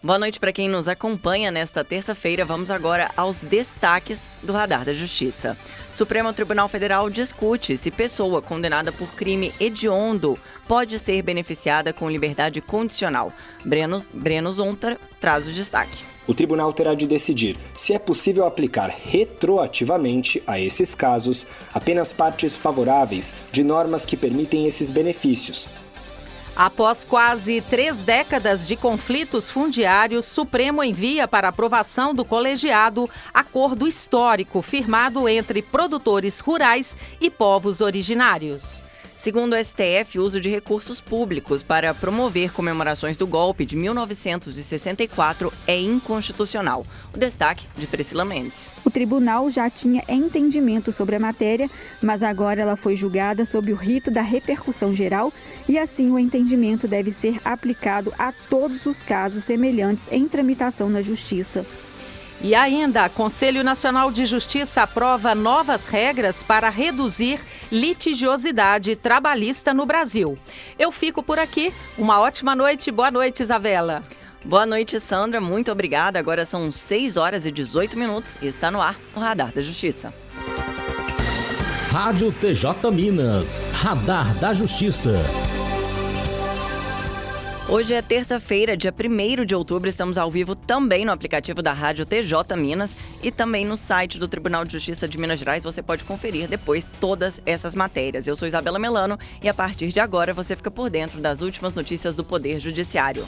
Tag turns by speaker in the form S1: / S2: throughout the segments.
S1: Boa noite para quem nos acompanha nesta terça-feira. Vamos agora aos destaques do Radar da Justiça. Supremo Tribunal Federal discute se pessoa condenada por crime hediondo pode ser beneficiada com liberdade condicional. Breno Zonta traz o destaque.
S2: O tribunal terá de decidir se é possível aplicar retroativamente a esses casos apenas partes favoráveis de normas que permitem esses benefícios.
S3: Após quase 3 décadas de conflitos fundiários, Supremo envia para aprovação do colegiado acordo histórico firmado entre produtores rurais e povos originários.
S1: Segundo o STF, o uso de recursos públicos para promover comemorações do golpe de 1964 é inconstitucional. O destaque de Priscila Mendes.
S4: O tribunal já tinha entendimento sobre a matéria, mas agora ela foi julgada sob o rito da repercussão geral e assim o entendimento deve ser aplicado a todos os casos semelhantes em tramitação na Justiça.
S3: E ainda, Conselho Nacional de Justiça aprova novas regras para reduzir litigiosidade trabalhista no Brasil. Eu fico por aqui. Uma ótima noite. Boa noite, Isabela.
S1: Boa noite, Sandra. Muito obrigada. Agora são 6 horas e 18 minutos e está no ar o Radar da Justiça.
S5: Rádio TJ Minas. Radar da Justiça.
S1: Hoje é terça-feira, dia 1º de outubro, estamos ao vivo também no aplicativo da Rádio TJ Minas e também no site do Tribunal de Justiça de Minas Gerais. Você pode conferir depois todas essas matérias. Eu sou Isabela Melano e a partir de agora você fica por dentro das últimas notícias do Poder Judiciário.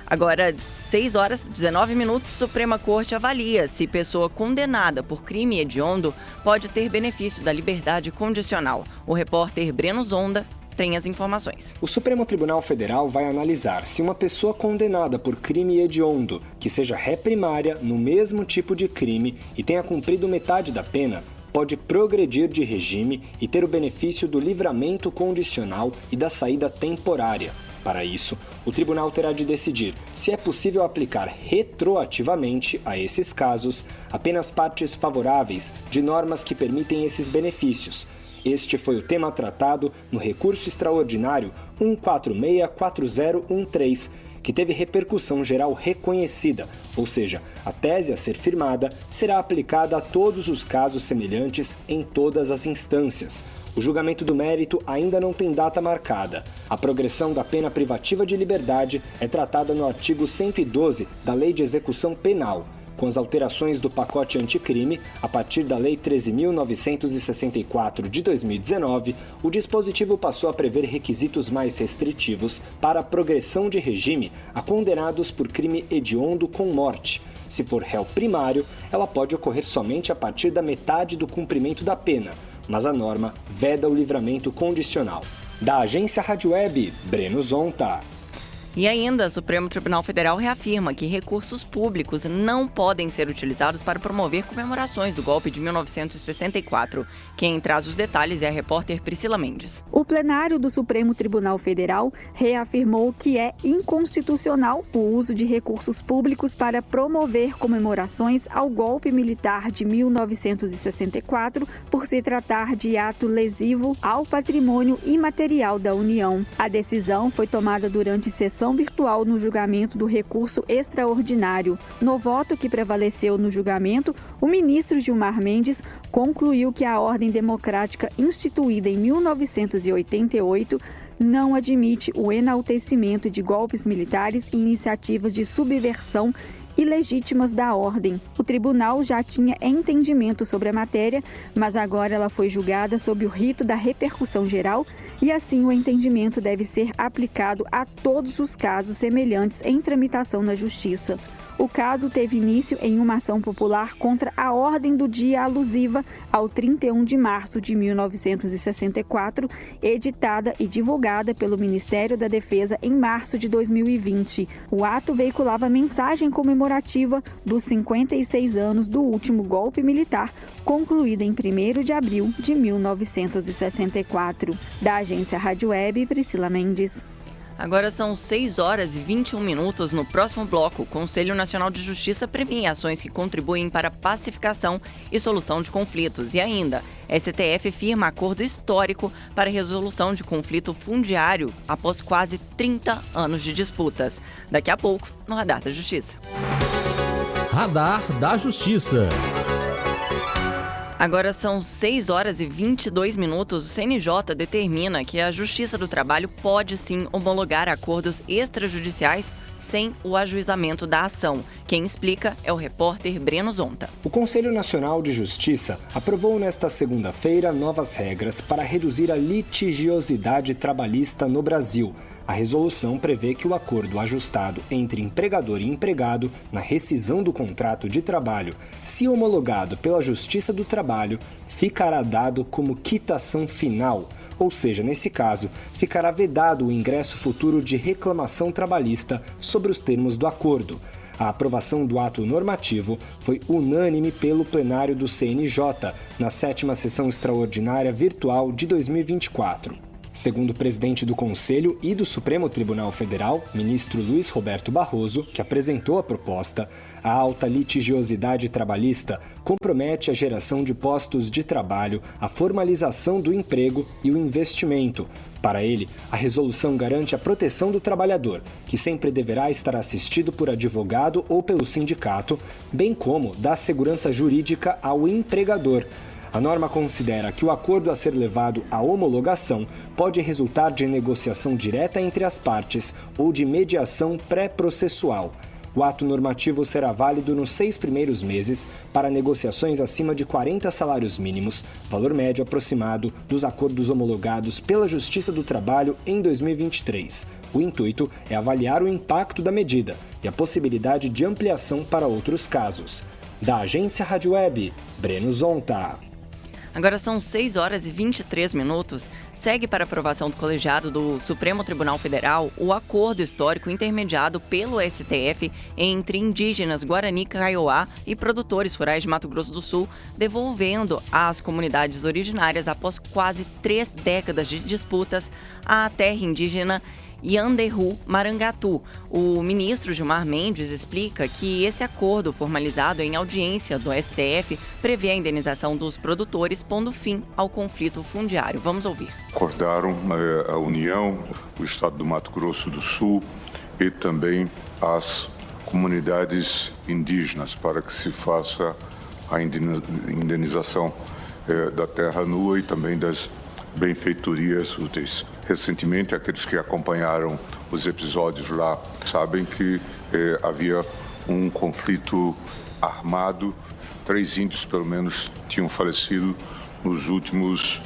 S1: Agora, 6 horas e 19 minutos, Suprema Corte avalia se pessoa condenada por crime hediondo pode ter benefício da liberdade condicional. O repórter Breno Zonta tem as informações.
S2: O Supremo Tribunal Federal vai analisar se uma pessoa condenada por crime hediondo, que seja ré primária no mesmo tipo de crime e tenha cumprido metade da pena, pode progredir de regime e ter o benefício do livramento condicional e da saída temporária. Para isso, o tribunal terá de decidir se é possível aplicar retroativamente a esses casos apenas partes favoráveis de normas que permitem esses benefícios. Este foi o tema tratado no recurso extraordinário 1464013, que teve repercussão geral reconhecida, ou seja, a tese a ser firmada será aplicada a todos os casos semelhantes em todas as instâncias. O julgamento do mérito ainda não tem data marcada. A progressão da pena privativa de liberdade é tratada no artigo 112 da Lei de Execução Penal. Com as alterações do pacote anticrime, a partir da Lei 13.964 de 2019, o dispositivo passou a prever requisitos mais restritivos para a progressão de regime a condenados por crime hediondo com morte. Se for réu primário, ela pode ocorrer somente a partir da metade do cumprimento da pena, mas a norma veda o livramento condicional. Da agência Rádio Web, Breno Zonta.
S1: E ainda, o Supremo Tribunal Federal reafirma que recursos públicos não podem ser utilizados para promover comemorações do golpe de 1964. Quem traz os detalhes é a repórter Priscila Mendes.
S4: O plenário do Supremo Tribunal Federal reafirmou que é inconstitucional o uso de recursos públicos para promover comemorações ao golpe militar de 1964, por se tratar de ato lesivo ao patrimônio imaterial da União. A decisão foi tomada durante sessão virtual no julgamento do recurso extraordinário. No voto que prevaleceu no julgamento, o ministro Gilmar Mendes concluiu que a ordem democrática instituída em 1988 não admite o enaltecimento de golpes militares e iniciativas de subversão ilegítimas da ordem. O tribunal já tinha entendimento sobre a matéria, mas agora ela foi julgada sob o rito da repercussão geral e assim o entendimento deve ser aplicado a todos os casos semelhantes em tramitação na Justiça. O caso teve início em uma ação popular contra a ordem do dia alusiva ao 31 de março de 1964, editada e divulgada pelo Ministério da Defesa em março de 2020. O ato veiculava mensagem comemorativa dos 56 anos do último golpe militar, concluído em 1º de abril de 1964. Da agência Rádio Web, Priscila Mendes.
S1: Agora são 6 horas e 21 minutos. No próximo bloco, o Conselho Nacional de Justiça premia ações que contribuem para a pacificação e solução de conflitos. E ainda, STF firma acordo histórico para a resolução de conflito fundiário após quase 30 anos de disputas. Daqui a pouco, no Radar da Justiça.
S5: Radar da Justiça.
S1: Agora são 6 horas e 22 minutos. O CNJ determina que a Justiça do Trabalho pode sim homologar acordos extrajudiciais sem o ajuizamento da ação. Quem explica é o repórter Breno Zonta.
S2: O Conselho Nacional de Justiça aprovou nesta segunda-feira novas regras para reduzir a litigiosidade trabalhista no Brasil. A resolução prevê que o acordo ajustado entre empregador e empregado na rescisão do contrato de trabalho, se homologado pela Justiça do Trabalho, ficará dado como quitação final, ou seja, nesse caso, ficará vedado o ingresso futuro de reclamação trabalhista sobre os termos do acordo. A aprovação do ato normativo foi unânime pelo plenário do CNJ na 7ª sessão extraordinária virtual de 2024. Segundo o presidente do Conselho e do Supremo Tribunal Federal, ministro Luiz Roberto Barroso, que apresentou a proposta, a alta litigiosidade trabalhista compromete a geração de postos de trabalho, a formalização do emprego e o investimento. Para ele, a resolução garante a proteção do trabalhador, que sempre deverá estar assistido por advogado ou pelo sindicato, bem como dá segurança jurídica ao empregador. A norma considera que o acordo a ser levado à homologação pode resultar de negociação direta entre as partes ou de mediação pré-processual. O ato normativo será válido nos 6 primeiros meses para negociações acima de 40 salários mínimos, valor médio aproximado dos acordos homologados pela Justiça do Trabalho em 2023. O intuito é avaliar o impacto da medida e a possibilidade de ampliação para outros casos. Da Agência Rádio Web, Breno Zonta.
S1: Agora são 6 horas e 23 minutos. Segue para aprovação do colegiado do Supremo Tribunal Federal o acordo histórico intermediado pelo STF entre indígenas Guarani Kaiowá e produtores rurais de Mato Grosso do Sul, devolvendo às comunidades originárias, após quase 3 décadas de disputas, a terra indígena Yanderru Marangatu. O ministro Gilmar Mendes explica que esse acordo, formalizado em audiência do STF, prevê a indenização dos produtores, pondo fim ao conflito fundiário. Vamos ouvir.
S6: Acordaram a União, o Estado do Mato Grosso do Sul e também as comunidades indígenas para que se faça a indenização da terra nua e também das benfeitorias úteis. Recentemente, aqueles que acompanharam os episódios lá sabem que havia um conflito armado. 3 índios, pelo menos, tinham falecido nos últimos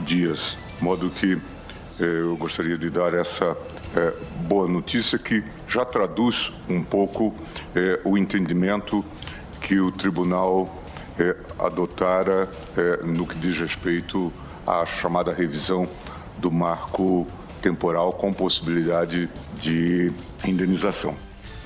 S6: dias. De modo que eu gostaria de dar essa boa notícia que já traduz um pouco o entendimento que o tribunal adotara no que diz respeito à chamada revisão do marco temporal com possibilidade de indenização.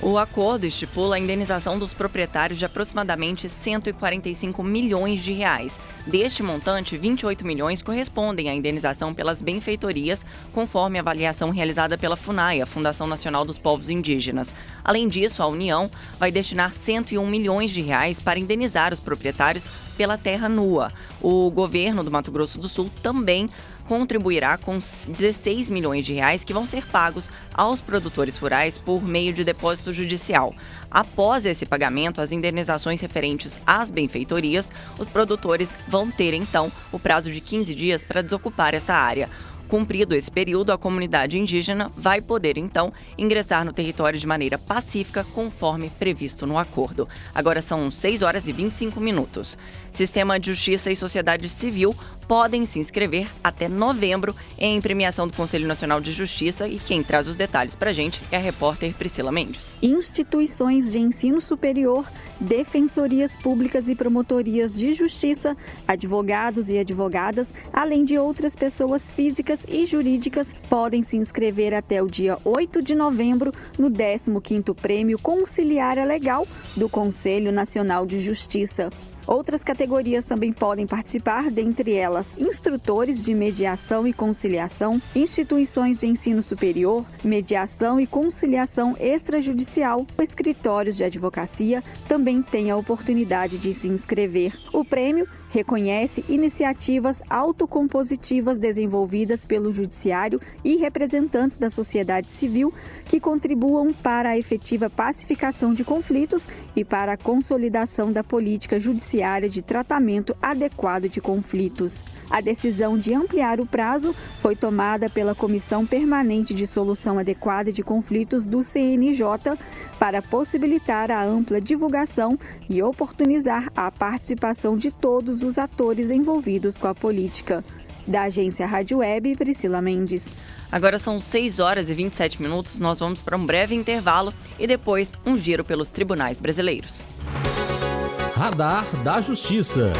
S1: O acordo estipula a indenização dos proprietários de aproximadamente 145 milhões de reais. Deste montante, 28 milhões correspondem à indenização pelas benfeitorias, conforme a avaliação realizada pela FUNAI, a Fundação Nacional dos Povos Indígenas. Além disso, a União vai destinar 101 milhões de reais para indenizar os proprietários pela terra nua. O governo do Mato Grosso do Sul também contribuirá com 16 milhões de reais que vão ser pagos aos produtores rurais por meio de depósito judicial. Após esse pagamento, as indenizações referentes às benfeitorias, os produtores vão ter, então, o prazo de 15 dias para desocupar essa área. Cumprido esse período, a comunidade indígena vai poder, então, ingressar no território de maneira pacífica, conforme previsto no acordo. Agora são 6 horas e 25 minutos. Sistema de Justiça e Sociedade Civil podem se inscrever até novembro em premiação do Conselho Nacional de Justiça, e quem traz os detalhes para a gente é a repórter Priscila Mendes.
S4: Instituições de ensino superior, defensorias públicas e promotorias de justiça, advogados e advogadas, além de outras pessoas físicas e jurídicas, podem se inscrever até o dia 8 de novembro no 15º Prêmio Conciliária Legal do Conselho Nacional de Justiça. Outras categorias também podem participar, dentre elas instrutores de mediação e conciliação, instituições de ensino superior, mediação e conciliação extrajudicial, escritórios de advocacia também têm a oportunidade de se inscrever. O prêmio reconhece iniciativas autocompositivas desenvolvidas pelo Judiciário e representantes da sociedade civil que contribuam para a efetiva pacificação de conflitos e para a consolidação da política judiciária de tratamento adequado de conflitos. A decisão de ampliar o prazo foi tomada pela Comissão Permanente de Solução Adequada de Conflitos do CNJ para possibilitar a ampla divulgação e oportunizar a participação de todos os atores envolvidos com a política. Da agência Rádio Web, Priscila Mendes.
S1: Agora são 6 horas e 27 minutos, nós vamos para um breve intervalo e depois um giro pelos tribunais brasileiros.
S5: Radar da Justiça.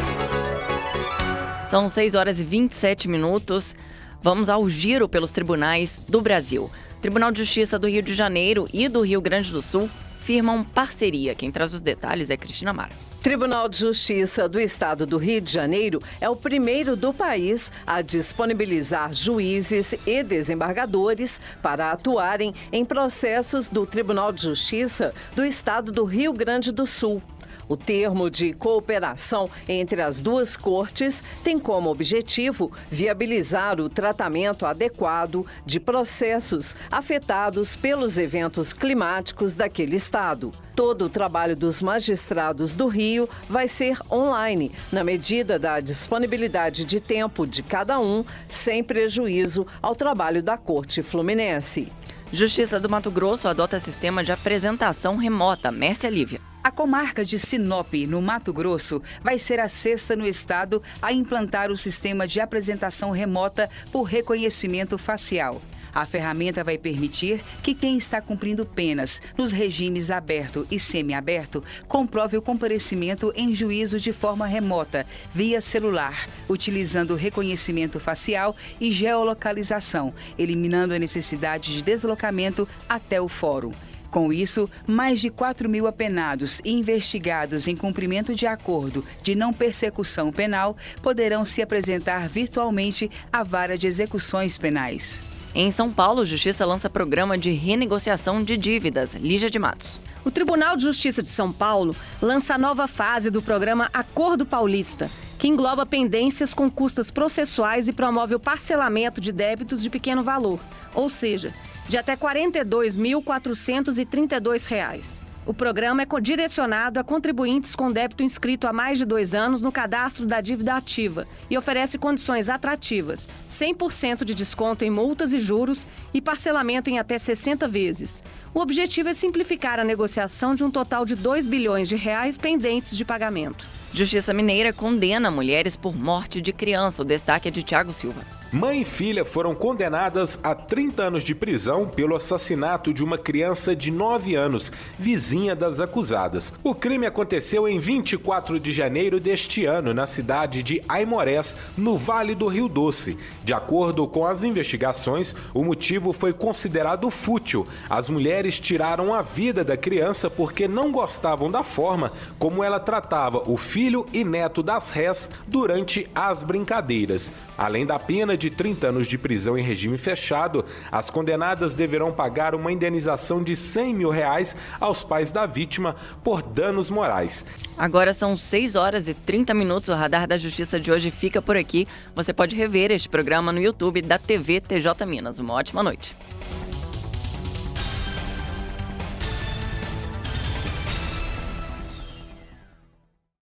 S1: São 6 horas e 27 minutos. Vamos ao giro pelos tribunais do Brasil. Tribunal de Justiça do Rio de Janeiro e do Rio Grande do Sul firmam parceria. Quem traz os detalhes é Cristina Mara.
S7: Tribunal de Justiça do Estado do Rio de Janeiro é o primeiro do país a disponibilizar juízes e desembargadores para atuarem em processos do Tribunal de Justiça do Estado do Rio Grande do Sul. O termo de cooperação entre as duas cortes tem como objetivo viabilizar o tratamento adequado de processos afetados pelos eventos climáticos daquele estado. Todo o trabalho dos magistrados do Rio vai ser online, na medida da disponibilidade de tempo de cada um, sem prejuízo ao trabalho da Corte Fluminense.
S1: Justiça do Mato Grosso adota sistema de apresentação remota. Mércia Lívia.
S8: A comarca de Sinop, no Mato Grosso, vai ser a sexta no estado a implantar o sistema de apresentação remota por reconhecimento facial. A ferramenta vai permitir que quem está cumprindo penas nos regimes aberto e semiaberto comprove o comparecimento em juízo de forma remota, via celular, utilizando reconhecimento facial e geolocalização, eliminando a necessidade de deslocamento até o fórum. Com isso, mais de 4.000 apenados e investigados em cumprimento de acordo de não persecução penal poderão se apresentar virtualmente à vara de execuções penais.
S1: Em São Paulo, a Justiça lança programa de renegociação de dívidas. Lígia de Matos.
S9: O Tribunal de Justiça de São Paulo lança a nova fase do programa Acordo Paulista, que engloba pendências com custas processuais e promove o parcelamento de débitos de pequeno valor, ou seja, de até R$ 42.432. O programa é direcionado a contribuintes com débito inscrito há mais de 2 anos no cadastro da dívida ativa e oferece condições atrativas, 100% de desconto em multas e juros e parcelamento em até 60 vezes. O objetivo é simplificar a negociação de um total de R$ 2 bilhões pendentes de pagamento.
S1: Justiça Mineira condena mulheres por morte de criança. O destaque é de Thiago Silva.
S10: Mãe e filha foram condenadas a 30 anos de prisão pelo assassinato de uma criança de 9 anos, vizinha das acusadas. O crime aconteceu em 24 de janeiro deste ano, na cidade de Aimorés, no Vale do Rio Doce. De acordo com as investigações, o motivo foi considerado fútil. As mulheres tiraram a vida da criança porque não gostavam da forma como ela tratava o filho e neto das rés durante as brincadeiras. Além da pena de 30 anos de prisão em regime fechado, as condenadas deverão pagar uma indenização de R$100 mil aos pais da vítima por danos morais.
S1: Agora são 6 horas e 30 minutos. O Radar da Justiça de hoje fica por aqui. Você pode rever este programa no YouTube da TV TJ Minas. Uma ótima noite.